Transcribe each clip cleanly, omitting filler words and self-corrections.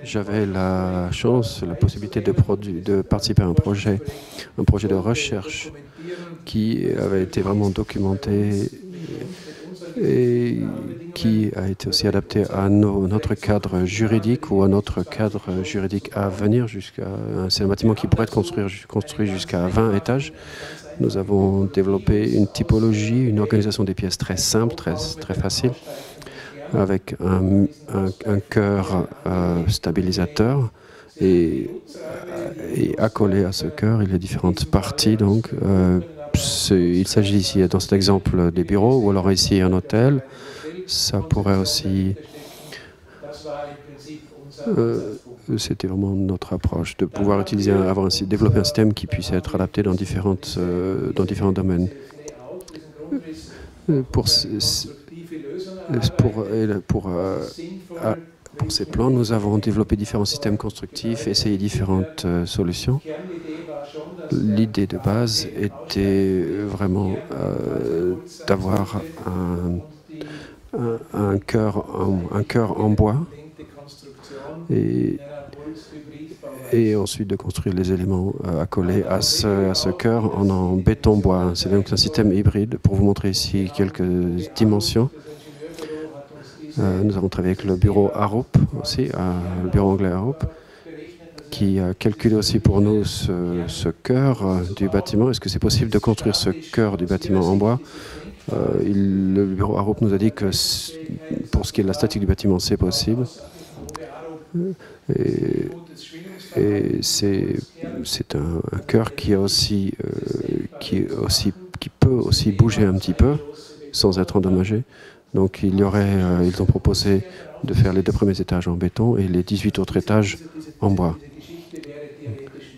J'avais la chance, la possibilité de participer à un projet de recherche qui avait été vraiment documenté et qui a été aussi adapté à notre cadre juridique ou à notre cadre juridique à venir. C'est un bâtiment qui pourrait être construit jusqu'à 20 étages. Nous avons développé une typologie, une organisation des pièces très simple, très facile, avec un cœur stabilisateur et accolé à ce cœur, il y a différentes parties. Donc, il s'agit ici, dans cet exemple, des bureaux ou alors ici un hôtel. Ça pourrait aussi... C'était vraiment notre approche, de pouvoir développer un système qui puisse être adapté dans différents domaines. Pour ces plans, nous avons développé différents systèmes constructifs, essayé différentes solutions. L'idée de base était vraiment d'avoir un cœur en bois et ensuite de construire les éléments accolés à ce cœur en béton bois. C'est donc un système hybride. Pour vous montrer ici quelques dimensions, nous avons travaillé avec le bureau Arup aussi, le bureau anglais Arup, qui a calculé aussi pour nous ce cœur du bâtiment. Est-ce que c'est possible de construire ce cœur du bâtiment en bois? Le bureau Arup nous a dit que pour ce qui est de la statique du bâtiment, c'est possible. Et c'est un cœur qui peut aussi bouger un petit peu sans être endommagé. Donc ils ont proposé de faire les 2 premiers étages en béton et les 18 autres étages en bois.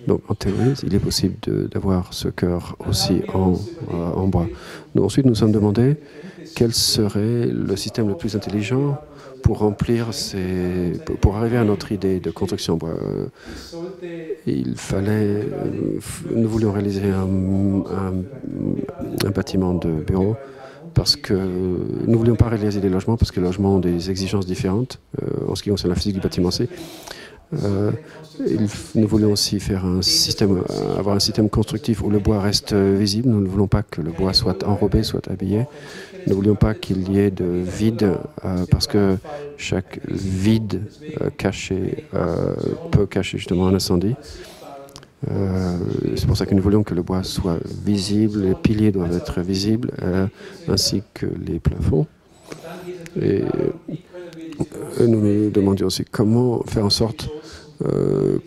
Donc en théorie, il est possible d'avoir ce cœur aussi en bois. Ensuite, nous nous sommes demandé quel serait le système le plus intelligent pour pour arriver à notre idée de construction en bois. Nous voulions réaliser un bâtiment de bureau parce que nous ne voulions pas réaliser des logements parce que les logements ont des exigences différentes en ce qui concerne la physique du bâtiment C. Nous voulions aussi avoir un système constructif où le bois reste visible. Nous ne voulons pas que le bois soit enrobé, soit habillé. Nous ne voulions pas qu'il y ait de vide parce que chaque vide caché peut cacher justement un incendie. C'est pour ça que nous voulions que le bois soit visible, les piliers doivent être visibles, ainsi que les plafonds. Et nous nous demandions aussi comment faire en sorte,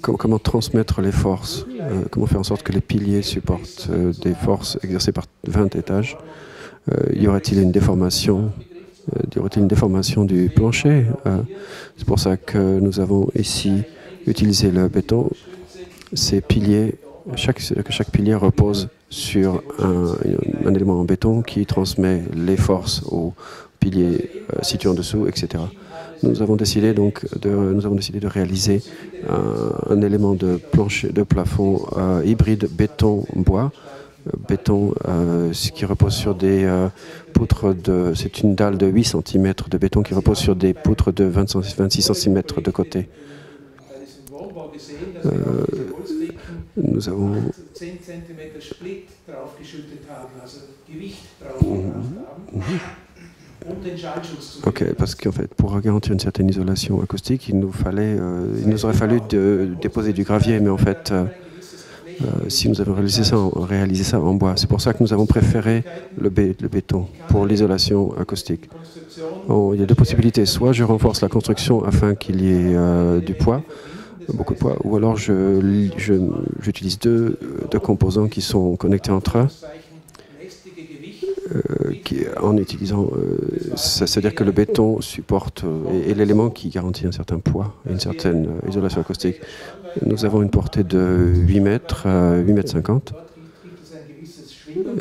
comment transmettre les forces, comment faire en sorte que les piliers supportent des forces exercées par 20 étages. Y aurait-il une déformation du plancher? C'est pour ça que nous avons ici utilisé le béton. Ces piliers, chaque pilier repose sur un élément en béton qui transmet les forces aux piliers situés en dessous, etc. Nous avons décidé de réaliser un élément de plancher, de plafond hybride béton-bois. Béton, ce qui repose sur des poutres c'est une dalle de 8 cm de béton qui repose sur des poutres de 26 cm de côté. Nous avons... Ok, parce qu'en fait, pour garantir une certaine isolation acoustique, il nous aurait fallu déposer du gravier, mais en fait, si nous avons réalisé ça en bois, c'est pour ça que nous avons préféré le béton pour l'isolation acoustique. Il y a 2 possibilités. Soit je renforce la construction afin qu'il y ait du poids, beaucoup de poids, ou alors j'utilise deux composants qui sont connectés entre eux, en utilisant, c'est-à-dire que le béton supporte est l'élément qui garantit un certain poids et une certaine isolation acoustique. Nous avons une portée de 8 mètres, 8 mètres 50.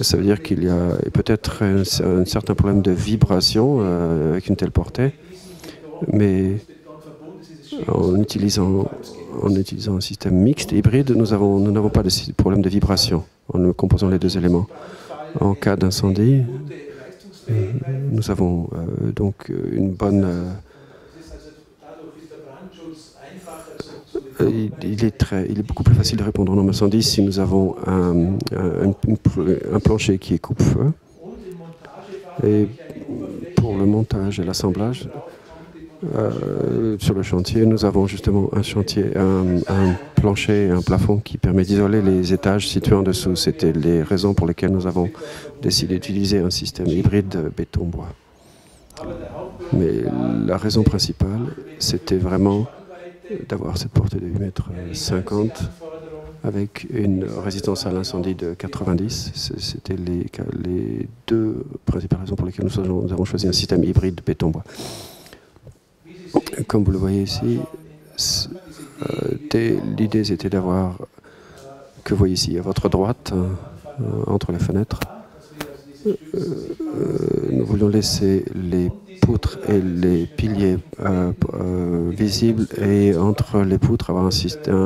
Ça veut dire qu'il y a peut-être un certain problème de vibration avec une telle portée, mais en utilisant un système mixte, hybride, nous n'avons pas de problème de vibration en composant les 2 éléments. En cas d'incendie, Nous avons donc une bonne... il est beaucoup plus facile de répondre en incendie si nous avons un plancher qui est coupe-feu. Et pour le montage et l'assemblage, sur le chantier, nous avons justement un plancher et un plafond qui permet d'isoler les étages situés en dessous. C'était les raisons pour lesquelles nous avons décidé d'utiliser un système hybride béton-bois. Mais la raison principale, c'était vraiment d'avoir cette portée de 8,50 m avec une résistance à l'incendie de 90. C'était les deux principales raisons pour lesquelles nous avons choisi un système hybride béton-bois. Comme vous le voyez ici, l'idée c'était d'avoir, que vous voyez ici à votre droite, entre les fenêtres, nous voulions laisser les poutres et les piliers visibles et entre les poutres avoir un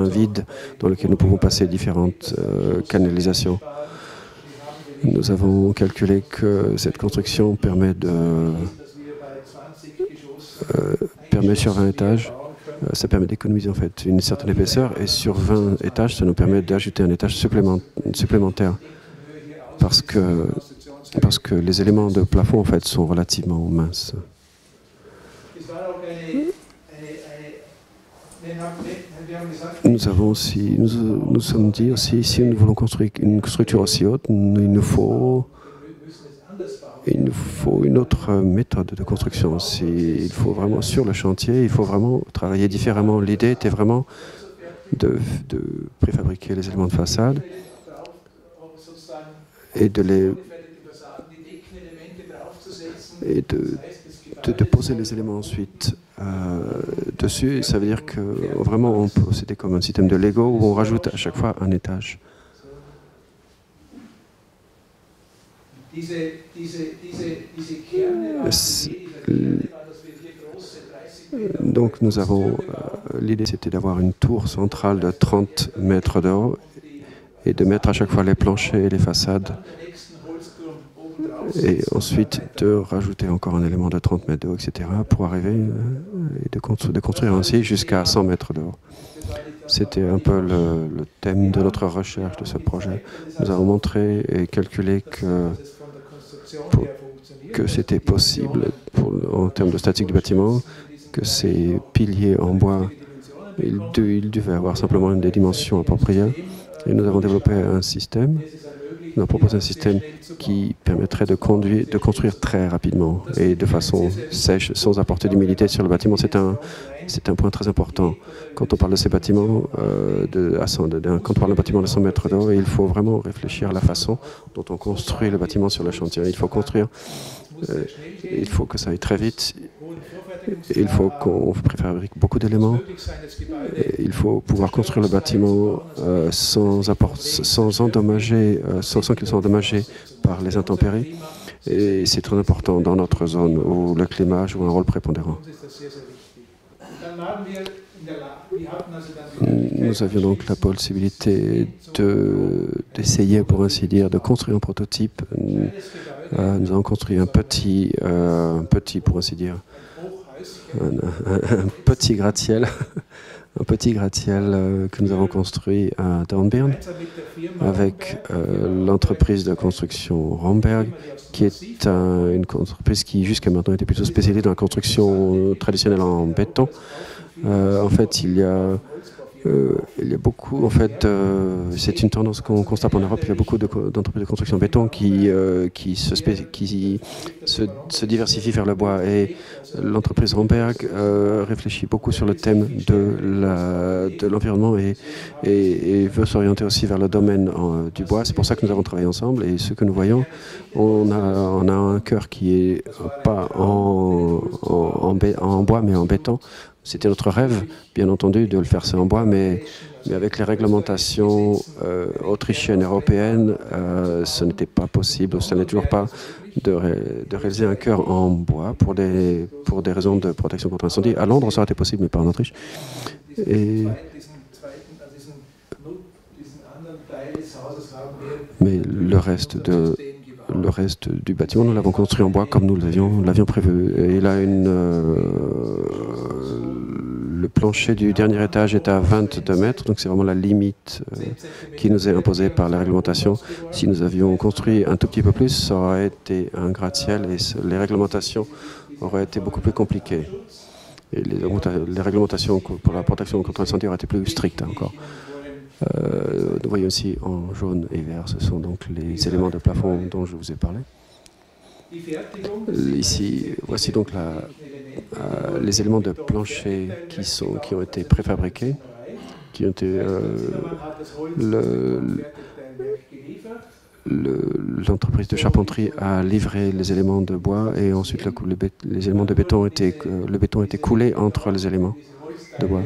vide dans lequel nous pouvons passer différentes canalisations. Nous avons calculé que cette construction permet sur 20 étages, ça permet d'économiser en fait une certaine épaisseur et sur 20 étages, ça nous permet d'ajouter un étage supplémentaire parce que les éléments de plafond en fait sont relativement minces. Nous avons aussi, nous sommes dit aussi, si nous voulons construire une structure aussi haute, il nous faut une autre méthode de construction. Il faut vraiment, sur le chantier, il faut vraiment travailler différemment. L'idée était vraiment de préfabriquer les éléments de façade et de poser les éléments ensuite dessus. Ça veut dire que vraiment, c'était comme un système de Lego où on rajoute à chaque fois un étage. Donc nous avons, l'idée c'était d'avoir une tour centrale de 30 mètres de haut et de mettre à chaque fois les planchers et les façades et ensuite de rajouter encore un élément de 30 mètres de haut, etc. pour arriver et de construire ainsi jusqu'à 100 mètres de haut. C'était un peu le thème de notre recherche de ce projet. Nous avons montré et calculé que c'était possible en termes de statique du bâtiment, que ces piliers en bois, ils devaient avoir simplement des dimensions appropriées. Et nous avons développé un système, nous avons proposé un système qui permettrait de construire très rapidement et de façon sèche, sans apporter d'humidité sur le bâtiment. C'est un point très important. Quand on parle de ces bâtiments, quand on parle d'un bâtiment de 100 mètres de haut, il faut vraiment réfléchir à la façon dont on construit le bâtiment sur le chantier. Il faut construire, il faut que ça aille très vite, il faut qu'on préfabrique beaucoup d'éléments, il faut pouvoir construire le bâtiment sans qu'il soit endommagé par les intempéries. Et c'est très important dans notre zone où le climat joue un rôle prépondérant. Nous avions donc la possibilité d'essayer, pour ainsi dire, de construire un prototype. Nous avons construit un petit, pour ainsi dire, un petit gratte-ciel, un petit gratte-ciel que nous avons construit à Dornbirn avec l'entreprise de construction Romberg, qui est une entreprise qui jusqu'à maintenant était plutôt spécialisée dans la construction traditionnelle en béton. En fait, il y a beaucoup, en fait, c'est une tendance qu'on constate en Europe. Il y a beaucoup d'entreprises de construction en béton qui se diversifient vers le bois. Et l'entreprise Romberg réfléchit beaucoup sur le thème de l'environnement et veut s'orienter aussi vers le domaine du bois. C'est pour ça que nous avons travaillé ensemble. Et ce que nous voyons, on a un cœur qui est pas en bois, mais en béton. C'était notre rêve, bien entendu, de le faire ça en bois, mais avec les réglementations autrichiennes et européennes, ce n'était pas possible, ce n'est toujours pas de réaliser un cœur en bois pour des raisons de protection contre l'incendie. À Londres, ça aurait été possible, mais pas en Autriche. Mais le reste le reste du bâtiment, nous l'avons construit en bois comme nous l'avions prévu. Et il a le plancher du dernier étage est à 22 mètres, donc c'est vraiment la limite qui nous est imposée par la réglementation. Si nous avions construit un tout petit peu plus, ça aurait été un gratte-ciel et les réglementations auraient été beaucoup plus compliquées. Et les réglementations pour la protection contre l'incendie auraient été plus strictes encore. Nous voyons aussi en jaune et vert, ce sont donc les éléments de plafond dont je vous ai parlé. Ici, voici donc les éléments de plancher qui ont été préfabriqués, qui ont été l'entreprise de charpenterie a livré les éléments de bois et ensuite les éléments de béton le béton était coulé entre les éléments de bois.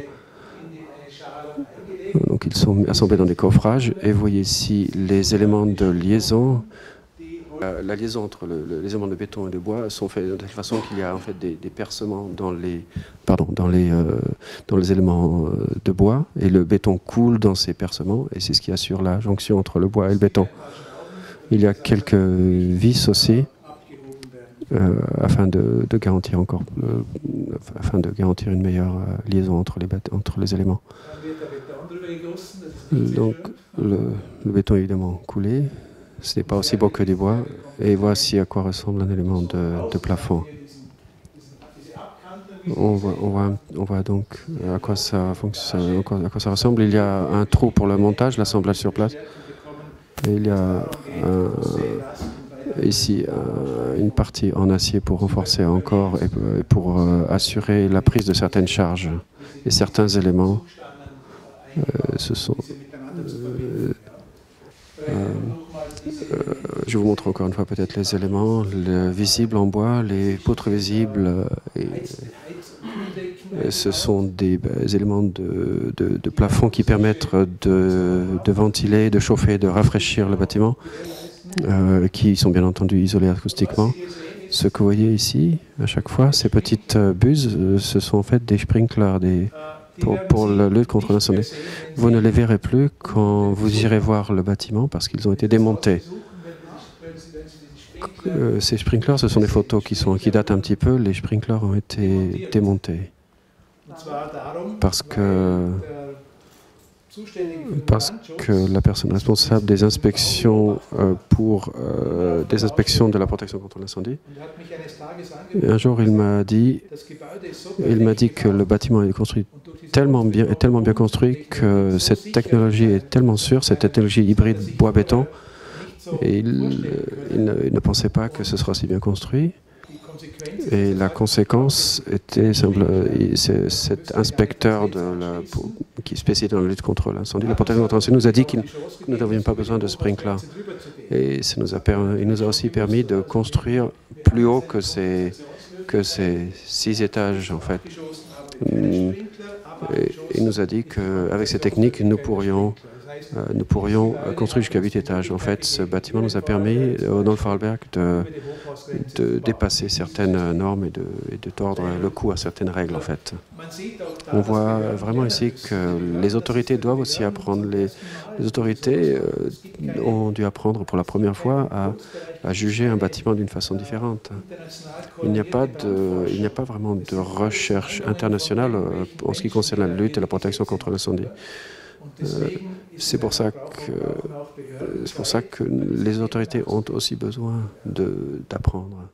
Donc ils sont assemblés dans des coffrages et vous voyez ici les éléments de liaison. La liaison entre les éléments de béton et de bois sont faits de telle façon qu'il y a en fait des percements dans les éléments de bois et le béton coule dans ces percements et c'est ce qui assure la jonction entre le bois et le béton. Il y a quelques vis aussi afin de garantir une meilleure liaison entre les éléments. Donc le béton est évidemment coulé. Ce n'est pas aussi beau que du bois. Et voici à quoi ressemble un élément de plafond. On voit donc à quoi ça fonctionne, à quoi ça ressemble. Il y a un trou pour le montage, l'assemblage sur place. Et il y a ici une partie en acier pour renforcer encore et pour assurer la prise de certaines charges. Et certains éléments, je vous montre encore une fois peut-être les éléments visibles en bois, les poutres visibles. Ce sont des éléments de plafond qui permettent de ventiler, de chauffer, de rafraîchir le bâtiment, qui sont bien entendu isolés acoustiquement. Ce que vous voyez ici, à chaque fois, ces petites buses, ce sont en fait des sprinklers, pour la lutte contre l'incendie. Vous ne les verrez plus quand vous irez voir le bâtiment parce qu'ils ont été démontés. Ces sprinklers, ce sont des photos qui datent un petit peu. Les sprinklers ont été démontés parce que la personne responsable des inspections des inspections de la protection contre l'incendie, un jour il m'a dit que le bâtiment est construit tellement bien construit que cette technologie est tellement sûre, cette technologie hybride bois-béton, et il ne pensait pas que ce sera si bien construit. Et la conséquence était simple. Cet inspecteur qui est spécialisé dans la lutte contre l'incendie, la protection contre l'incendie, nous a dit que nous n'avions pas besoin de sprinkler. Et il nous a aussi permis de construire plus haut que ces 6 étages, en fait. Et il nous a dit qu'avec ces techniques, nous pourrions construire jusqu'à 8 étages. En fait, ce bâtiment nous a permis, dans le Vorarlberg, de dépasser certaines normes et de tordre le cou à certaines règles, en fait. On voit vraiment ici que les autorités doivent aussi apprendre. Les autorités ont dû apprendre pour la première fois à juger un bâtiment d'une façon différente. Il n'y a pas vraiment de recherche internationale en ce qui concerne la lutte et la protection contre l'incendie. C'est pour ça que les autorités ont aussi besoin d'apprendre.